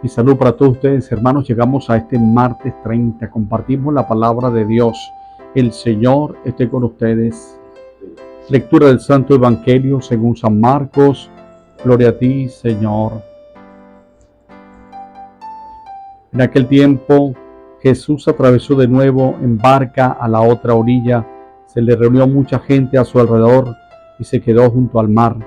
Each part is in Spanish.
Mi salud para todos ustedes, hermanos. Llegamos a este martes 30. Compartimos la palabra de Dios. El Señor esté con ustedes. Lectura del Santo Evangelio según San Marcos. Gloria a ti, Señor. En aquel tiempo, Jesús atravesó de nuevo en barca a la otra orilla. Se le reunió mucha gente a su alrededor y se quedó junto al mar.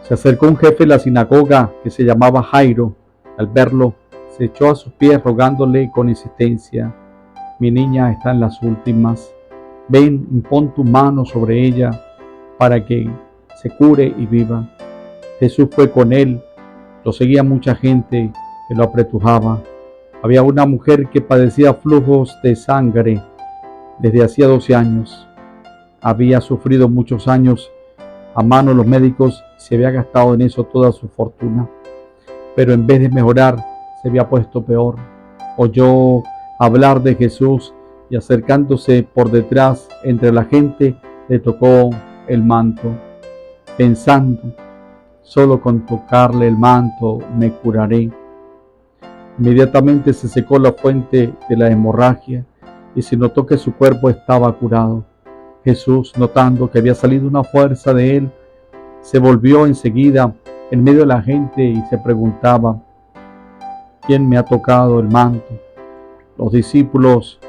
Se acercó un jefe de la sinagoga que se llamaba Jairo. Al verlo, se echó a sus pies rogándole con insistencia: mi niña está en las últimas. Ven, impón tu mano sobre ella para que se cure y viva. Jesús fue con él. Lo seguía mucha gente que lo apretujaba. Había una mujer que padecía flujos de sangre desde hacía 12 años. Había sufrido muchos años a manos de los médicos y se había gastado en eso toda su fortuna. Pero en vez de mejorar, se había puesto peor. Oyó hablar de Jesús y acercándose por detrás entre la gente, le tocó el manto, pensando: solo con tocarle el manto me curaré. Inmediatamente se secó la fuente de la hemorragia y se notó que su cuerpo estaba curado. Jesús, notando que había salido una fuerza de él, se volvió enseguida en medio de la gente y se preguntaba: ¿quién me ha tocado el manto? Los discípulos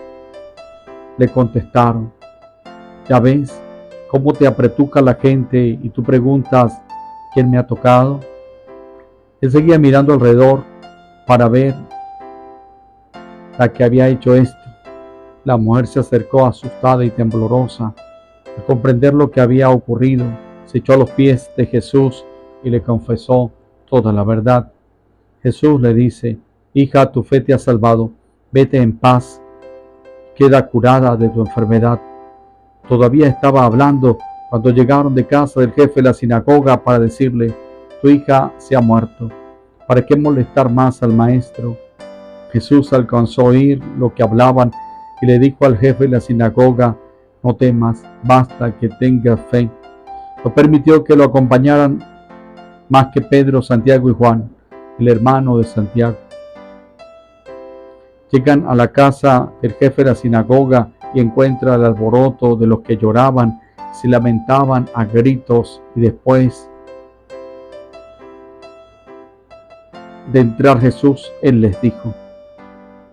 le contestaron: ¿ya ves cómo te apretuja la gente y tú preguntas ¿quién me ha tocado? Él seguía mirando alrededor para ver la que había hecho esto. La mujer se acercó asustada y temblorosa. Al comprender lo que había ocurrido, se echó a los pies de Jesús y le confesó toda la verdad. Jesús le dice: hija, tu fe te ha salvado, vete en paz, queda curada de tu enfermedad. Todavía estaba hablando cuando llegaron de casa del jefe de la sinagoga para decirle: tu hija se ha muerto, ¿para qué molestar más al maestro? Jesús alcanzó a oír lo que hablaban y le dijo al jefe de la sinagoga: no temas, basta que tengas fe. No permitió que lo acompañaran más que Pedro, Santiago y Juan, el hermano de Santiago. Llegan a la casa del jefe de la sinagoga y encuentra el alboroto de los que lloraban, se lamentaban a gritos, y después de entrar Jesús, él les dijo: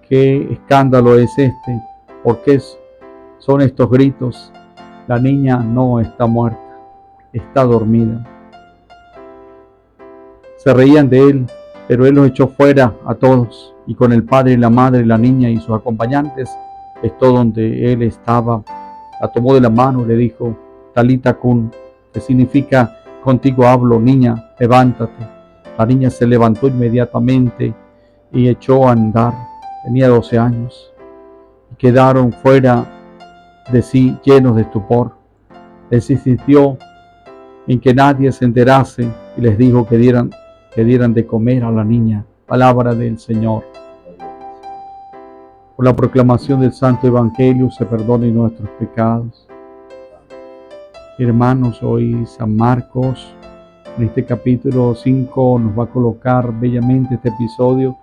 ¿qué escándalo es este? ¿Por qué son estos gritos? La niña no está muerta, está dormida. Se reían de él, pero él los echó fuera a todos, y con el padre y la madre, la niña y sus acompañantes, esto donde él estaba, la tomó de la mano y le dijo: Talita cum, que significa contigo hablo, niña, levántate. La niña se levantó inmediatamente y echó a andar. Tenía 12 años. Y quedaron fuera de sí, llenos de estupor. Les insistió en que nadie se enterase y les dijo que dieran de comer a la niña. Palabra del Señor. Por la proclamación del Santo Evangelio se perdonen nuestros pecados. Hermanos, hoy San Marcos, en este capítulo 5, nos va a colocar bellamente este episodio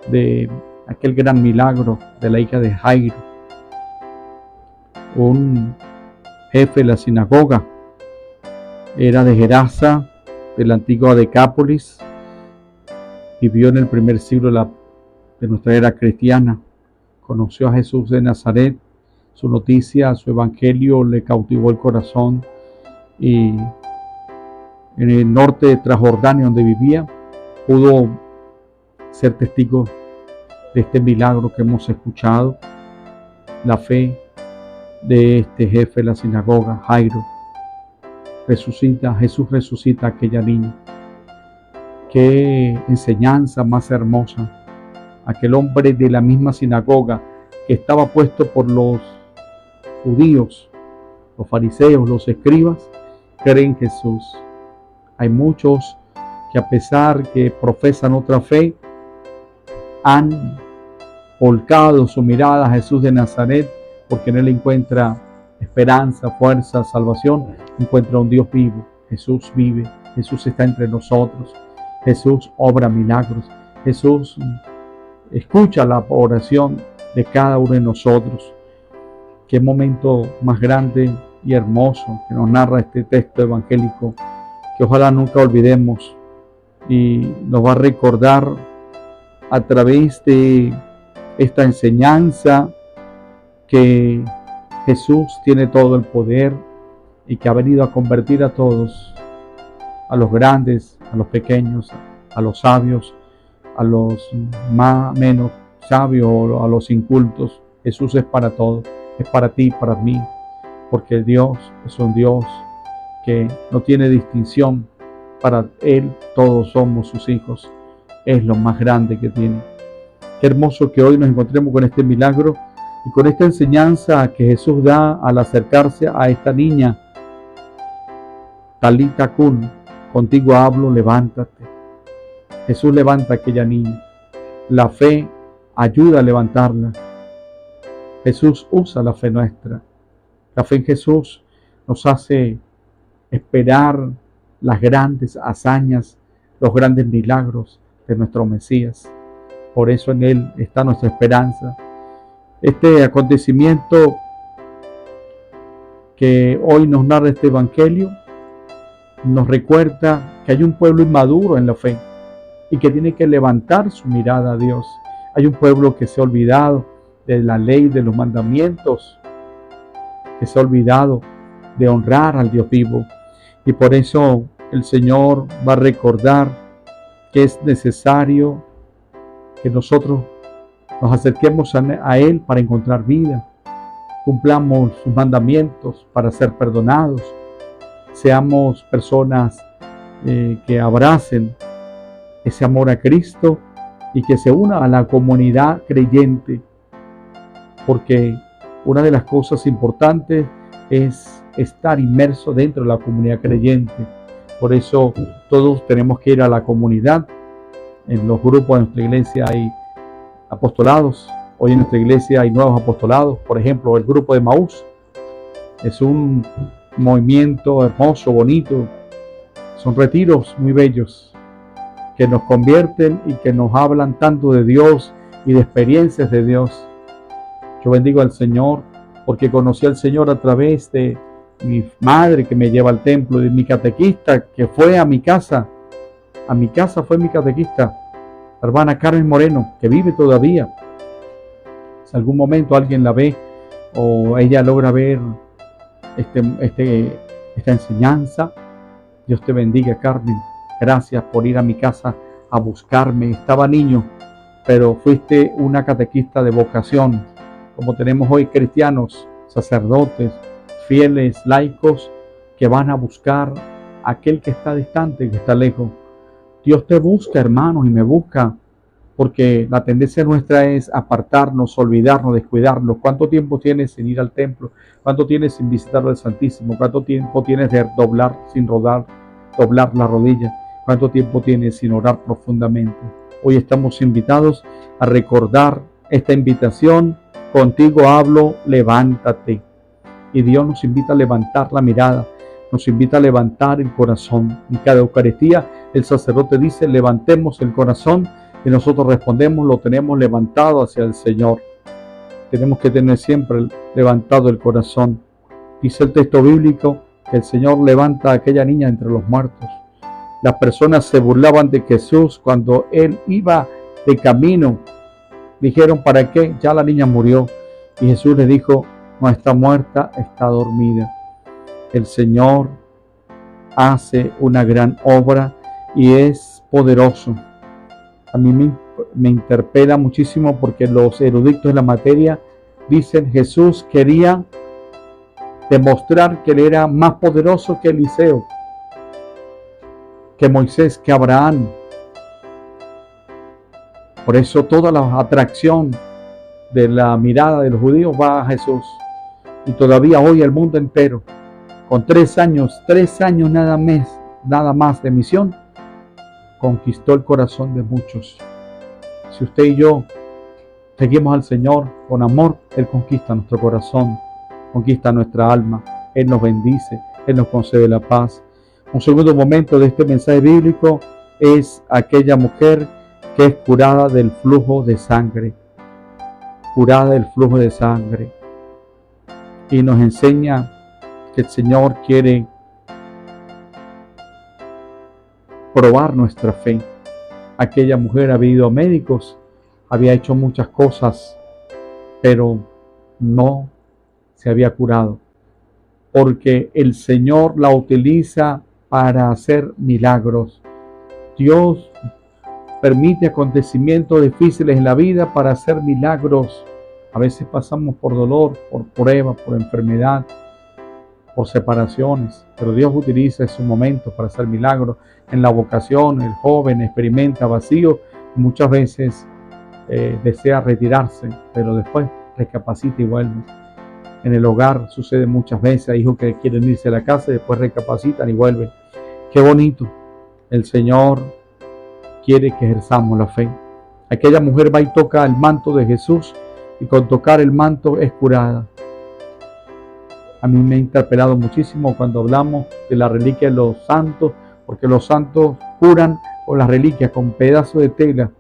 de aquel gran milagro de la hija de Jairo, un jefe de la sinagoga. Era de Gerasa, de la antigua Decápolis. Vivió en el primer siglo de nuestra era cristiana. Conoció a Jesús de Nazaret. Su noticia, su evangelio le cautivó el corazón, y en el norte de Transjordania, donde vivía, pudo ser testigo de este milagro que hemos escuchado. La fe de este jefe de la sinagoga, Jairo. Jesús resucita a aquella niña. Qué enseñanza más hermosa. Aquel hombre de la misma sinagoga que estaba puesto por los judíos, los fariseos, los escribas, creen en Jesús. Hay muchos que, a pesar que profesan otra fe, han volcado su mirada a Jesús de Nazaret, porque en él encuentra esperanza, fuerza, salvación. Encuentra un Dios vivo. Jesús vive, Jesús está entre nosotros, Jesús obra milagros. Jesús escucha la oración de cada uno de nosotros. Qué momento más grande y hermoso que nos narra este texto evangélico, que ojalá nunca olvidemos, y nos va a recordar a través de esta enseñanza que Jesús tiene todo el poder y que ha venido a convertir a todos, a los grandes, a los pequeños, a los sabios, a los menos sabios o a los incultos. Jesús es para todos, es para ti, para mí, porque Dios es un Dios que no tiene distinción. Para Él todos somos sus hijos. Es lo más grande que tiene. Qué hermoso que hoy nos encontremos con este milagro y con esta enseñanza que Jesús da al acercarse a esta niña. Talita Kun, contigo hablo, levántate. Jesús levanta a aquella niña. La fe ayuda a levantarla. Jesús usa la fe nuestra. La fe en Jesús nos hace esperar las grandes hazañas, los grandes milagros de nuestro Mesías. Por eso en Él está nuestra esperanza. Este acontecimiento que hoy nos narra este Evangelio nos recuerda que hay un pueblo inmaduro en la fe y que tiene que levantar su mirada a Dios. Hay un pueblo que se ha olvidado de la ley, de los mandamientos, que se ha olvidado de honrar al Dios vivo. Y por eso el Señor va a recordar que es necesario que nosotros nos acerquemos a Él para encontrar vida, cumplamos sus mandamientos para ser perdonados, seamos personas que abracen ese amor a Cristo y que se una a la comunidad creyente, porque una de las cosas importantes es estar inmerso dentro de la comunidad creyente. Por eso todos tenemos que ir a la comunidad. En los grupos de nuestra iglesia hay apostolados. Hoy en nuestra iglesia hay nuevos apostolados. Por ejemplo, el grupo de Maús es un movimiento hermoso, bonito. Son retiros muy bellos que nos convierten y que nos hablan tanto de Dios y de experiencias de Dios. Yo bendigo al Señor porque conocí al Señor a través de mi madre que me lleva al templo, de mi catequista que fue a mi casa. A mi casa fue mi catequista, la hermana Carmen Moreno, que vive todavía. Si algún momento alguien la ve o ella logra ver esta enseñanza, Dios te bendiga, Carmen. Gracias por ir a mi casa a buscarme. Estaba niño, pero fuiste una catequista de vocación, como tenemos hoy cristianos, sacerdotes, fieles, laicos, que van a buscar a aquel que está distante, que está lejos. Dios te busca, hermanos, y me busca, porque la tendencia nuestra es apartarnos, olvidarnos, descuidarnos. ¿Cuánto tiempo tienes sin ir al templo? ¿Cuánto tienes sin visitar al Santísimo? ¿Cuánto tiempo tienes de doblar la rodilla? ¿Cuánto tiempo tienes sin orar profundamente? Hoy estamos invitados a recordar esta invitación. Contigo hablo, levántate. Y Dios nos invita a levantar la mirada, nos invita a levantar el corazón. En cada Eucaristía el sacerdote dice, levantemos el corazón, y nosotros respondemos, lo tenemos levantado hacia el Señor. Tenemos que tener siempre levantado el corazón. Dice el texto bíblico que el Señor levanta a aquella niña entre los muertos. Las personas se burlaban de Jesús cuando Él iba de camino. Dijeron, ¿para qué? Ya la niña murió. Y Jesús les dijo, no está muerta, está dormida. El Señor hace una gran obra y es poderoso. A mí me interpela muchísimo porque los eruditos de la materia dicen Jesús quería demostrar que Él era más poderoso que Eliseo, que Moisés, que Abraham. Por eso toda la atracción de la mirada de los judíos va a Jesús. Y todavía hoy el mundo entero, con 3 años nada más de misión, conquistó el corazón de muchos. Si usted y yo seguimos al Señor con amor, Él conquista nuestro corazón, conquista nuestra alma, Él nos bendice, Él nos concede la paz. Un segundo momento de este mensaje bíblico es aquella mujer que es curada del flujo de sangre, curada del flujo de sangre. Y nos enseña que el Señor quiere probar nuestra fe. Aquella mujer había ido a médicos, había hecho muchas cosas, pero no se había curado, porque el Señor la utiliza para hacer milagros. Dios permite acontecimientos difíciles en la vida para hacer milagros. A veces pasamos por dolor, por prueba, por enfermedad, por separaciones, pero Dios utiliza esos momentos para hacer milagros. En la vocación, el joven experimenta vacío, muchas veces desea retirarse, pero después recapacita y vuelve. En el hogar sucede muchas veces, hay hijos que quieren irse a la casa y después recapacitan y vuelven. Qué bonito. El Señor quiere que ejerzamos la fe. Aquella mujer va y toca el manto de Jesús, y con tocar el manto es curada. A mí me ha interpelado muchísimo cuando hablamos de la reliquia de los santos, porque los santos curan con las reliquias, con pedazos de tela,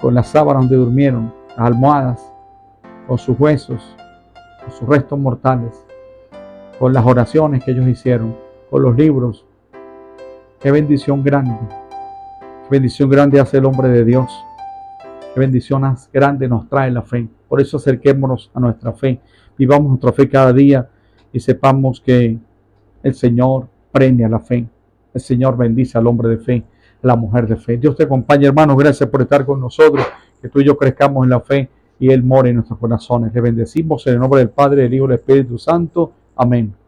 con las sábanas donde durmieron, las almohadas, con sus huesos, con sus restos mortales, con las oraciones que ellos hicieron, con los libros. Qué bendición grande. Qué bendición grande hace el hombre de Dios. Qué bendición grande nos trae la fe. Por eso acerquémonos a nuestra fe. Vivamos nuestra fe cada día y sepamos que el Señor premia la fe. El Señor bendice al hombre de fe, a la mujer de fe. Dios te acompañe, hermanos. Gracias por estar con nosotros. Que tú y yo crezcamos en la fe y Él more en nuestros corazones. Le bendecimos en el nombre del Padre, del Hijo y del Espíritu Santo. Amén.